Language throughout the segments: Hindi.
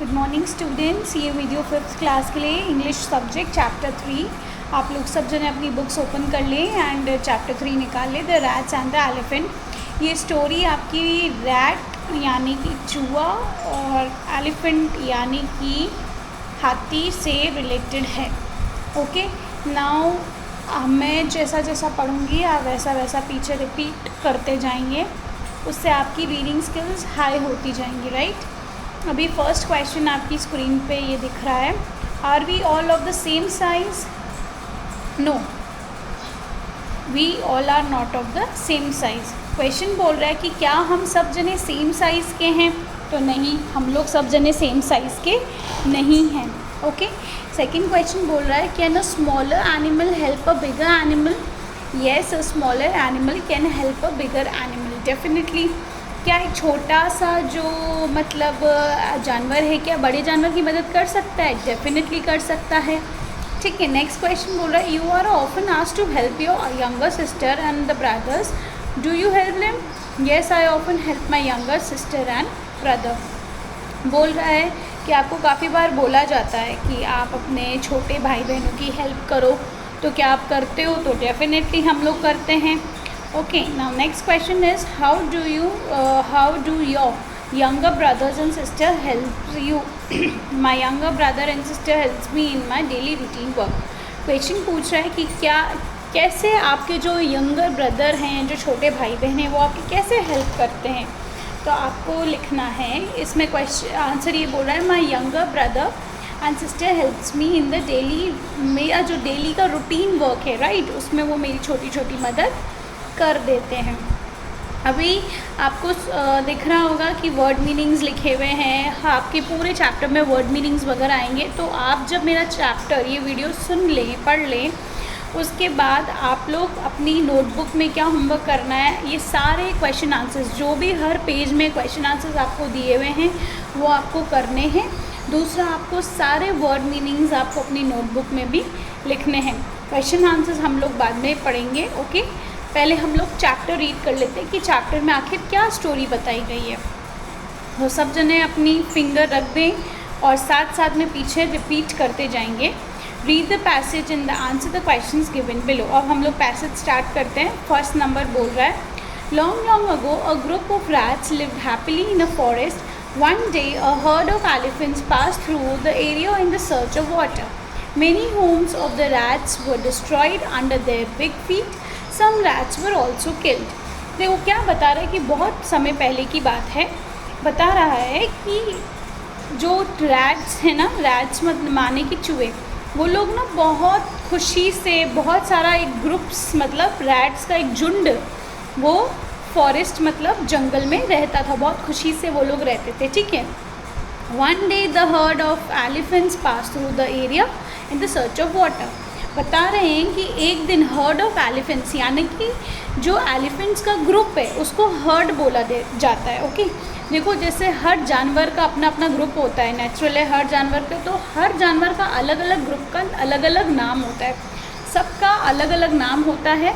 Good morning students. ये वीडियो 5th क्लास के लिए इंग्लिश सब्जेक्ट चैप्टर 3 आप लोग सब जने अपनी बुक्स ओपन कर लें एंड चैप्टर 3 निकाल लें, the rats and the elephant. ये स्टोरी आपकी रैट यानी कि चूहा और एलिफेंट यानी कि हाथी से रिलेटेड है। ओके, नाउ मैं जैसा जैसा पढ़ूँगी आप वैसा वैसा पीछे रिपीट करते जाएंगे, उससे आपकी रीडिंग स्किल्स हाई होती जाएंगी, राइट। अभी फर्स्ट क्वेश्चन आपकी स्क्रीन पे ये दिख रहा है, are we all of the same size? No, we all are not of the same size. Question बोल रहा है कि क्या हम सब जने सेम साइज़ के हैं? तो नहीं, हम लोग सब जने सेम साइज़ के नहीं हैं। ओके, सेकंड क्वेश्चन बोल रहा है can a smaller animal help a bigger animal? Yes, a smaller animal can help a bigger animal. Definitely, क्या एक छोटा सा जो मतलब जानवर है क्या बड़े जानवर की मदद कर सकता है? डेफिनेटली कर सकता है। ठीक है, नेक्स्ट क्वेश्चन बोल रहा है you are often asked to help your younger sister and the brothers, do you help them? Yes, I often help my younger sister and brother. बोल रहा है कि आपको काफ़ी बार बोला जाता है कि आप अपने छोटे भाई बहनों की हेल्प करो, तो क्या आप करते हो? तो डेफिनेटली हम लोग करते हैं। Okay, now next question is how do your younger brothers and sister help you? My younger brother and sister helps me in my daily routine work. Question पूछ रहा है कि कैसे आपके जो यंगर ब्रदर हैं, जो छोटे भाई बहन हैं, वो आपकी कैसे हेल्प करते हैं? तो आपको लिखना है इसमें क्वेश्चन आंसर ये बोल रहा है my younger brother and sister helps me in the daily, मेरा जो डेली का रूटीन वर्क है, राइट, उसमें वो मेरी छोटी छोटी मदद कर देते हैं। अभी आपको दिख रहा होगा कि वर्ड मीनिंग्स लिखे हुए हैं, आपके पूरे चैप्टर में वर्ड मीनिंग्स वगैरह आएंगे। तो आप जब मेरा चैप्टर ये वीडियो सुन लें, पढ़ लें, उसके बाद आप लोग अपनी नोटबुक में क्या होमवर्क करना है, ये सारे क्वेश्चन आंसर्स जो भी हर पेज में क्वेश्चन आंसर्स आपको दिए हुए हैं वो आपको करने हैं। दूसरा, आपको सारे वर्ड मीनिंग्स आपको अपनी नोटबुक में भी लिखने हैं। क्वेश्चन आंसर्स हम लोग बाद में पढ़ेंगे। ओके, पहले हम लोग चैप्टर रीड कर लेते हैं कि चैप्टर में आखिर क्या स्टोरी बताई गई है। तो सब जने अपनी फिंगर रख दें और साथ साथ में पीछे रिपीट करते जाएंगे। Read the passage in the answer the questions given below. अब हम लोग पैसेज स्टार्ट करते हैं। फर्स्ट नंबर बोल रहा है long long ago a group of rats lived happily in a forest. One day a herd of elephants passed through the area in the search of water. Many Holmes of the rats were destroyed under their big feet. Some rats were also killed. देखो क्या बता रहा है कि बहुत समय पहले की बात है। बता रहा है कि जो रैट्स है ना, रैट्स मतलब माने कि चूहे, वो लोग ना बहुत खुशी से, बहुत सारा एक ग्रुप्स मतलब रैट्स का एक झुंड वो फॉरेस्ट मतलब जंगल में रहता था, बहुत खुशी से वो लोग रहते थे। ठीक है, one day the heard of elephants pass through the area in the search of water. बता रहे हैं कि एक दिन हर्ड ऑफ एलिफेंट्स यानी कि जो एलिफेंट्स का ग्रुप है उसको हर्ड बोला जाता है। ओके, देखो जैसे हर जानवर का अपना अपना ग्रुप होता है, नेचुरल है हर जानवर का, तो हर जानवर का अलग अलग ग्रुप का अलग अलग नाम होता है, सबका अलग अलग नाम होता है।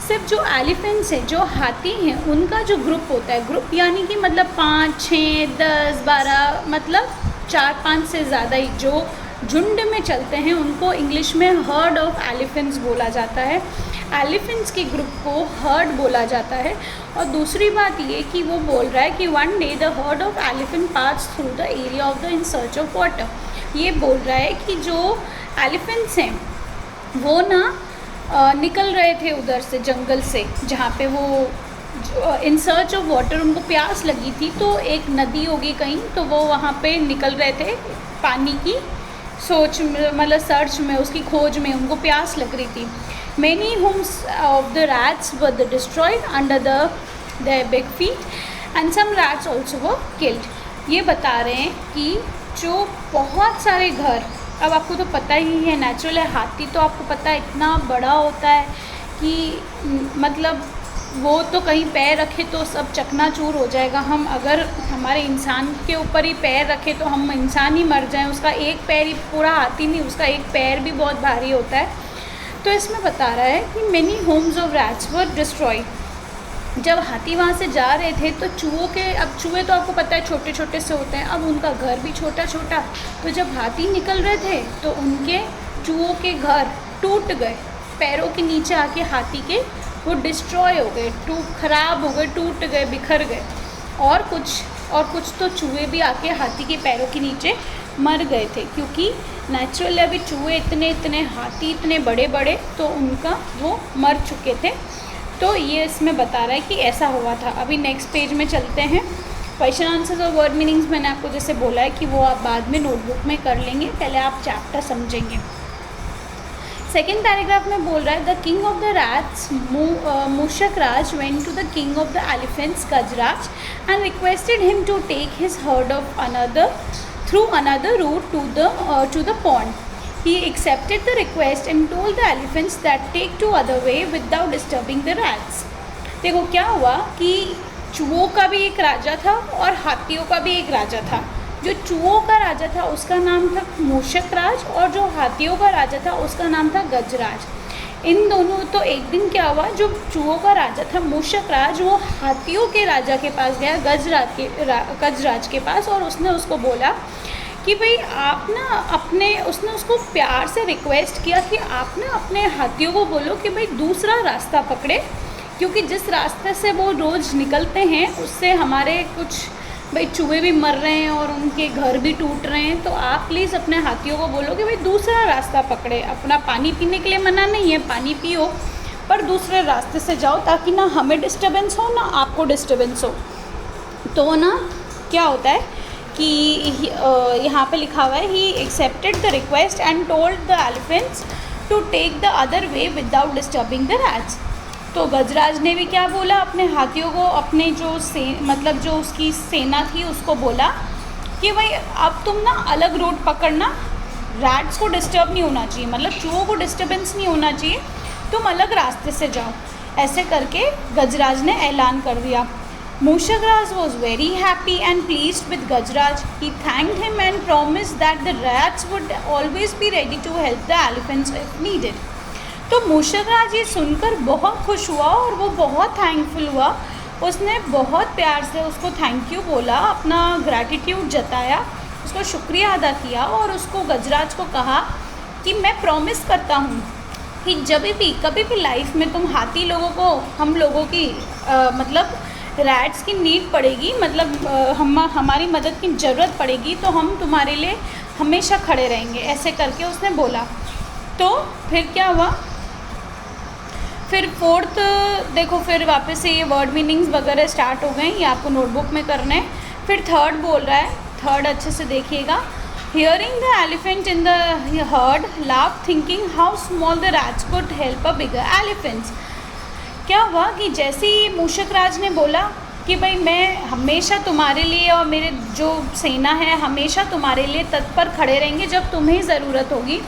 सिर्फ जो एलिफेंट्स हैं, जो हाथी हैं, उनका जो ग्रुप होता है, ग्रुप यानी कि मतलब 5, 6, 10, 12 मतलब 4-5 से ज़्यादा ही जो झुंड में चलते हैं उनको इंग्लिश में हर्ड ऑफ एलिफेंट्स बोला जाता है। एलिफेंट्स के ग्रुप को हर्ड बोला जाता है। और दूसरी बात ये कि वो बोल रहा है कि one day the heard of elephant pass through the area of the in search of water. ये बोल रहा है कि जो एलिफेंट्स हैं वो ना निकल रहे थे उधर से जंगल से, जहाँ पे वो इन सर्च ऑफ वाटर, उनको प्यास लगी थी, तो एक नदी होगी कहीं, तो वो वहाँ पे निकल रहे थे पानी की सोच मतलब सर्च में, उसकी खोज में, उनको प्यास लग रही थी। Many homes of the rats were destroyed under the big feet and some rats also were killed. ये बता रहे हैं कि जो बहुत सारे घर, अब आपको तो पता ही है नेचुरल है, हाथी तो आपको पता है इतना बड़ा होता है कि मतलब वो तो कहीं पैर रखे तो सब चकनाचूर हो जाएगा। हम अगर हमारे इंसान के ऊपर ही पैर रखे तो हम इंसान ही मर जाएं। उसका एक पैर ही, पूरा हाथी नहीं, उसका एक पैर भी बहुत भारी होता है। तो इसमें बता रहा है कि many Holmes of rats were destroyed, जब हाथी वहाँ से जा रहे थे तो चूहों के, अब चूहे तो आपको पता है छोटे छोटे से होते हैं, अब उनका घर भी छोटा छोटा, तो जब हाथी निकल रहे थे तो उनके चूहों के घर टूट गए, पैरों के नीचे आके हाथी के वो डिस्ट्रॉय हो गए, ख़राब हो गए, टूट गए, बिखर गए। और कुछ तो चूहे भी आके हाथी के पैरों के नीचे मर गए थे, क्योंकि नेचुरली अभी चूहे इतने हाथी इतने बड़े बड़े, तो उनका वो मर चुके थे। तो ये इसमें बता रहा है कि ऐसा हुआ था। अभी नेक्स्ट पेज में चलते हैं। क्वेश्चन आंसर्स और वर्ड मीनिंग्स मैंने आपको जैसे बोला है कि वो आप बाद में नोटबुक में कर लेंगे, पहले आप चैप्टर समझेंगे। सेकेंड पैराग्राफ में बोल रहा है the king of the rats Mushak Raj went to the king of the elephants Gajraj and requested him to take his herd of another route to the pond. He accepted the request and told the elephants that take to other way without disturbing the rats. देखो क्या हुआ कि चूहों का भी एक राजा था और हाथियों का भी एक राजा था। जो चूहों का राजा था उसका नाम था मूषक राज, और जो हाथियों का राजा था उसका नाम था गजराज। इन दोनों, तो एक दिन क्या हुआ, जो चूहों का राजा था मूषक राज, वो हाथियों के राजा के पास गया, गजराज के पास, और उसने उसको बोला कि भाई आप ना उसने उसको प्यार से रिक्वेस्ट किया कि आप ना अपने हाथियों को बोलो कि भाई दूसरा रास्ता पकड़े, क्योंकि जिस रास्ते से वो रोज़ निकलते हैं उससे हमारे कुछ भाई चूहे भी मर रहे हैं और उनके घर भी टूट रहे हैं। तो आप प्लीज़ अपने हाथियों को बोलो कि भाई दूसरा रास्ता पकड़े, अपना पानी पीने के लिए मना नहीं है, पानी पियो, पर दूसरे रास्ते से जाओ ताकि ना हमें डिस्टर्बेंस हो ना आपको डिस्टर्बेंस हो। तो ना क्या होता है कि यहाँ पे लिखा हुआ है he accepted the request and told the elephants to take the other way without disturbing the rats. तो गजराज ने भी क्या बोला, अपने हाथियों को, अपने मतलब जो उसकी सेना थी उसको बोला कि भाई अब तुम ना अलग रूट पकड़ना, रैट्स को डिस्टर्ब नहीं होना चाहिए, मतलब चूहों को डिस्टर्बेंस नहीं होना चाहिए, तुम अलग रास्ते से जाओ। ऐसे करके गजराज ने ऐलान कर दिया। Mushak Raj was very happy and pleased with Gajraj. He thanked him and promised that the rats would always be ready to help the elephants if needed. तो मूषक राज ये सुनकर बहुत खुश हुआ और वो बहुत थैंकफुल हुआ। उसने बहुत प्यार से उसको थैंक यू बोला, अपना ग्रैटिट्यूड जताया, उसको शुक्रिया अदा किया, और उसको गजराज को कहा कि मैं प्रॉमिस करता हूँ कि जब भी कभी भी लाइफ में तुम हाथी लोगों को, हम लोगों की मतलब रैट्स की नीड पड़ेगी, मतलब हमारी मदद की ज़रूरत पड़ेगी, तो हम तुम्हारे लिए हमेशा खड़े रहेंगे। ऐसे करके उसने बोला। तो फिर क्या हुआ, फिर फोर्थ देखो, फिर वापस से ये वर्ड मीनिंग्स वगैरह स्टार्ट हो गए, ये आपको नोटबुक में करना है। फिर थर्ड बोल रहा है, थर्ड अच्छे से देखिएगा। Hearing the elephant in the heard laugh thinking how small the rats could help a bigger elephants. क्या हुआ कि जैसे ही मूषक राज ने बोला कि भाई मैं हमेशा तुम्हारे लिए और मेरे जो सेना है हमेशा तुम्हारे लिए तत्पर खड़े रहेंगे जब तुम्हें ज़रूरत होगी,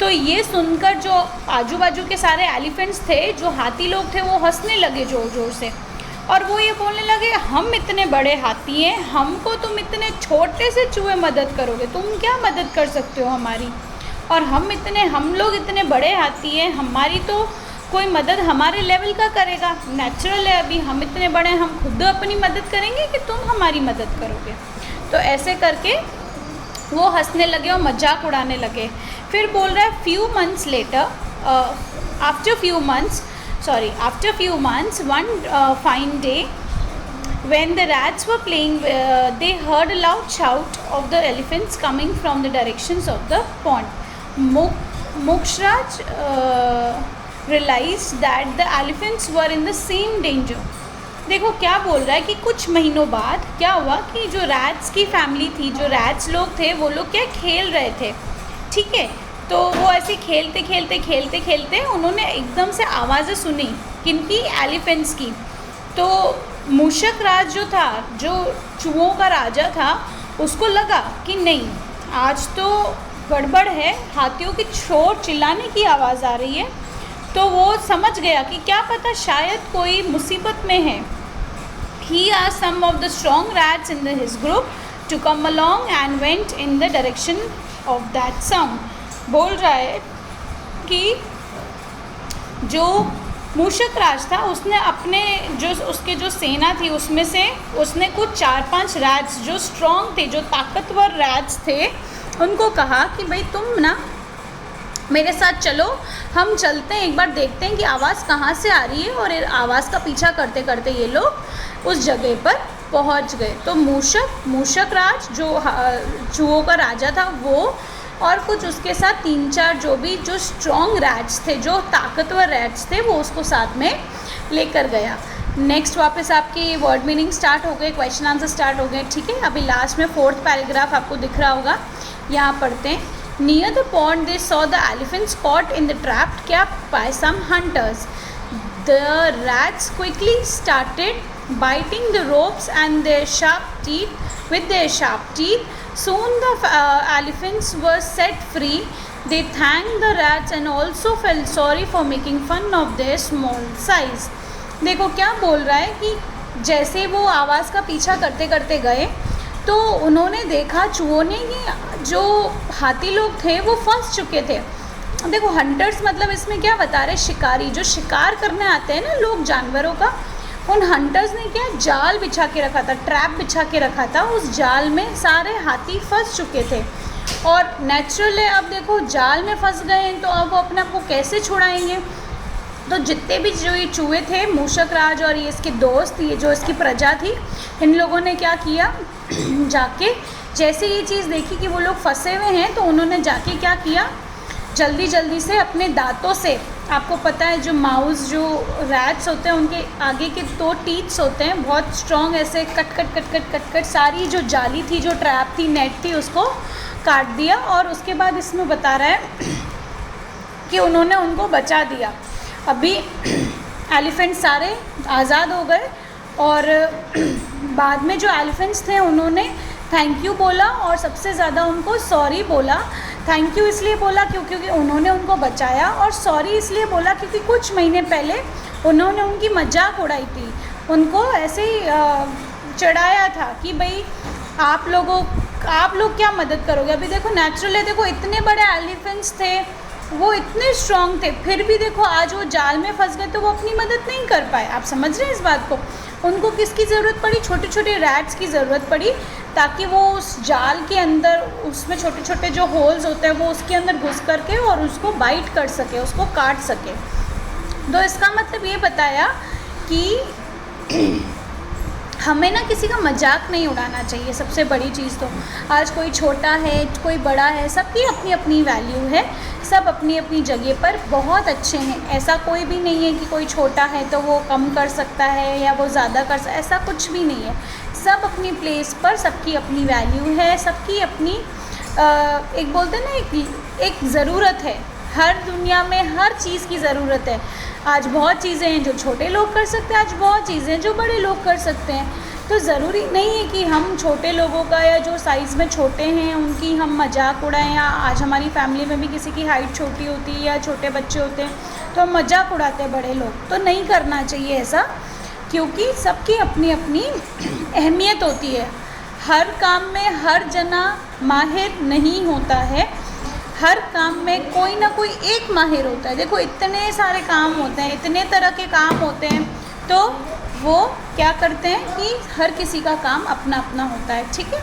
तो ये सुनकर जो आजू बाजू के सारे एलिफेंट्स थे, जो हाथी लोग थे, वो हंसने लगे ज़ोर ज़ोर से, और वो ये बोलने लगे हम इतने बड़े हाथी हैं, हमको तुम इतने छोटे से चूहे मदद करोगे, तुम क्या मदद कर सकते हो हमारी, और हम लोग इतने बड़े हाथी हैं, हमारी तो कोई मदद हमारे लेवल का करेगा, नेचुरल है, अभी हम इतने बड़े हैं, हम खुद अपनी मदद करेंगे कि तुम हमारी मदद करोगे। तो ऐसे करके वो हंसने लगे और मजाक उड़ाने लगे। फिर बोल रहा है few months later, after few months one fine day when the rats were playing, they heard a loud shout of the elephants coming from the directions of the pond. Mokshraj realized that the elephants were in the same danger. देखो क्या बोल रहा है कि कुछ महीनों बाद क्या हुआ कि जो रैट्स की फैमिली थी, जो रैट्स लोग थे, वो लोग क्या खेल रहे थे, ठीक है। तो वो ऐसे खेलते उन्होंने एकदम से आवाज़ें सुनी, किनकी, एलिफेंट्स की। तो मूषक राज जो था, जो चूहों का राजा था, उसको लगा कि नहीं आज तो गड़बड़ है, हाथियों की शोर चिल्लाने की आवाज़ आ रही है। तो वो समझ गया कि क्या पता शायद कोई मुसीबत में है। He asked some of the strong rats in his group to come along and went in the direction of that sound. बोल रहा है कि जो मूषक राज था, उसने अपने जो उसके जो सेना थी उसमें से उसने कुछ 4-5 राज जो स्ट्रॉन्ग थे, जो ताकतवर राज थे, उनको कहा कि भाई तुम ना मेरे साथ चलो, हम चलते हैं, एक बार देखते हैं कि आवाज़ कहाँ से आ रही है। और आवाज़ का पीछा करते करते ये लोग उस जगह पर पहुँच गए। तो मूषक राज जो चूहों का राजा था वो, और कुछ उसके साथ 3-4 जो स्ट्रॉन्ग रैट्स थे, जो ताकतवर रैट्स थे, वो उसको साथ में लेकर गया। नेक्स्ट वापस आपकी वर्ड मीनिंग स्टार्ट हो गए, क्वेश्चन आंसर स्टार्ट हो गए, ठीक है। अभी लास्ट में 4th पैराग्राफ आपको दिख रहा होगा, यहाँ पढ़ते हैं। Near the pond they saw the elephants caught in the trap kept by some hunters. The rats quickly started biting the ropes and their sharp teeth. Soon the elephants were set free. They thanked the rats and also felt sorry for making fun of their small size. देखो क्या बोल रहा है कि जैसे वो आवाज़ का पीछा करते करते गए तो उन्होंने देखा चूहों ने कि जो हाथी लोग थे वो फंस चुके थे। देखो हंटर्स मतलब इसमें क्या बता रहे, शिकारी, जो शिकार करने आते हैं ना लोग जानवरों का, उन हंटर्स ने क्या जाल बिछा के रखा था, ट्रैप बिछा के रखा था। उस जाल में सारे हाथी फंस चुके थे और नेचुरल है, अब देखो जाल में फंस गए हैं तो अब वो अपने आप को कैसे छुड़ाएंगे। तो जितने भी जो ये चूहे थे, मूषक राज और ये इसके दोस्त, ये जो इसकी प्रजा थी, इन लोगों ने क्या किया, जाके जैसे ये चीज़ देखी कि वो लोग फंसे हुए हैं तो उन्होंने जाके क्या किया, जल्दी जल्दी से अपने दांतों से, आपको पता है जो माउस, जो रैट्स होते हैं उनके आगे के 2 टीथ्स होते हैं, बहुत स्ट्रॉन्ग, ऐसे कट सारी जो जाली थी, जो ट्रैप थी, नेट थी, उसको काट दिया। और उसके बाद इसमें बता रहा है कि उन्होंने उनको बचा दिया। अभी एलिफेंट सारे आज़ाद हो गए और बाद में जो एलिफेंट्स थे उन्होंने थैंक यू बोला और सबसे ज़्यादा उनको सॉरी बोला। थैंक यू इसलिए बोला क्योंकि उन्होंने उनको बचाया, और सॉरी इसलिए बोला क्योंकि कुछ महीने पहले उन्होंने उनकी मजाक उड़ाई थी, उनको ऐसे ही चढ़ाया था कि भाई आप लोग क्या मदद करोगे। अभी देखो नेचुरल है, देखो इतने बड़े एलिफेंट्स थे, वो इतने स्ट्रॉन्ग थे, फिर भी देखो आज वो जाल में फंस गए तो वो अपनी मदद नहीं कर पाए। आप समझ रहे हैं इस बात को। उनको किसकी ज़रूरत पड़ी, छोटे छोटे रैट्स की ज़रूरत पड़ी, ताकि वो उस जाल के अंदर, उसमें छोटे छोटे जो होल्स होते हैं वो उसके अंदर घुस करके और उसको बाइट कर सके, उसको काट सके। तो इसका मतलब ये बताया कि हमें ना किसी का मजाक नहीं उड़ाना चाहिए। सबसे बड़ी चीज़ तो आज कोई छोटा है कोई बड़ा है, सबकी अपनी अपनी वैल्यू है, सब अपनी अपनी जगह पर बहुत अच्छे हैं। ऐसा कोई भी नहीं है कि कोई छोटा है तो वो कम कर सकता है या वो ज़्यादा कर सकता है, ऐसा कुछ भी नहीं है। सब अपनी प्लेस पर, सबकी अपनी वैल्यू है, सबकी अपनी एक बोलते हैं ना एक ज़रूरत है। हर दुनिया में हर चीज़ की ज़रूरत है। आज बहुत चीज़ें हैं जो छोटे लोग कर सकते हैं, आज बहुत चीज़ें हैं जो बड़े लोग कर सकते हैं। तो ज़रूरी नहीं है कि हम छोटे लोगों का या जो साइज़ में छोटे हैं उनकी हम मजाक उड़ाएं। या आज हमारी फैमिली में भी किसी की हाइट छोटी होती है या छोटे बच्चे होते हैं तो हम मजाक उड़ाते हैं बड़े लोग, तो नहीं करना चाहिए ऐसा, क्योंकि सबकी अपनी अपनी अहमियत होती है। हर काम में हर जना माहिर नहीं होता है, हर काम में कोई ना कोई एक माहिर होता है। देखो इतने सारे काम होते हैं, इतने तरह के काम होते हैं, तो वो क्या करते हैं कि हर किसी का काम अपना अपना होता है, ठीक है।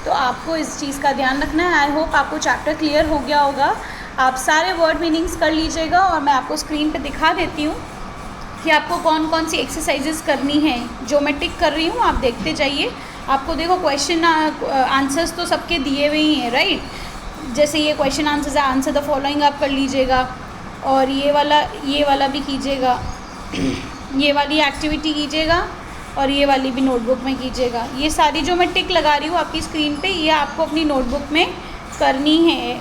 तो आपको इस चीज़ का ध्यान रखना है। आई होप आपको चैप्टर क्लियर हो गया होगा। आप सारे वर्ड मीनिंग्स कर लीजिएगा और मैं आपको स्क्रीन पे दिखा देती हूँ कि आपको कौन कौन सी एक्सरसाइजेस करनी है जो मैं टिक कर रही हूँ, आप देखते जाइए। आपको देखो क्वेश्चन आंसर्स तो सबके दिए हुए ही हैं, राइट। जैसे ये क्वेश्चन आंसर्स है, आंसर द फॉलोइंग आप कर लीजिएगा, और ये वाला भी कीजिएगा, ये वाली एक्टिविटी कीजिएगा, और ये वाली भी नोटबुक में कीजिएगा। ये सारी जो मैं टिक लगा रही हूँ आपकी स्क्रीन पे, ये आपको अपनी नोटबुक में करनी है।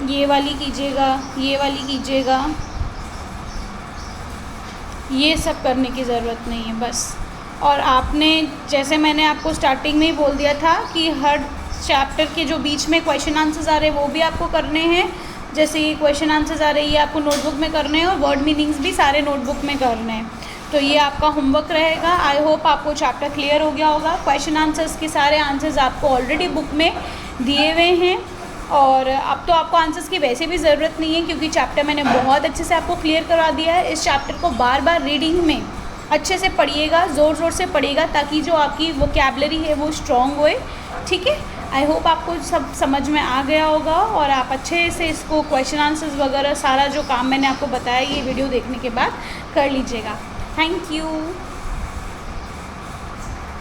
ये वाली कीजिएगा, ये वाली कीजिएगा, ये सब करने की ज़रूरत नहीं है बस। और आपने, जैसे मैंने आपको स्टार्टिंग में ही बोल दिया था कि हर चैप्टर के जो बीच में क्वेश्चन आंसर्स आ रहे हैं वो भी आपको करने हैं। जैसे ये क्वेश्चन आंसर्स आ रहे हैं, ये आपको नोटबुक में करने हैं, और वर्ड मीनिंग्स भी सारे नोटबुक में करने हैं। तो ये आपका होमवर्क रहेगा। आई होप आपको चैप्टर क्लियर हो गया होगा। क्वेश्चन आंसर्स के सारे आंसर्स आपको ऑलरेडी बुक में दिए हुए हैं, और अब तो आपको आंसर्स की वैसे भी ज़रूरत नहीं है, क्योंकि चैप्टर मैंने बहुत अच्छे से आपको क्लियर करवा दिया है। इस चैप्टर को बार बार रीडिंग में अच्छे से पढ़िएगा, ज़ोर ज़ोर से पढ़िएगा, ताकि जो आपकी वोकैबलरी है वो स्ट्रॉन्ग होए। ठीक है, आई होप आपको सब समझ में आ गया होगा और आप अच्छे से इसको क्वेश्चन आंसर्स वगैरह सारा जो काम मैंने आपको बताया ये वीडियो देखने के बाद कर लीजिएगा। Thank you.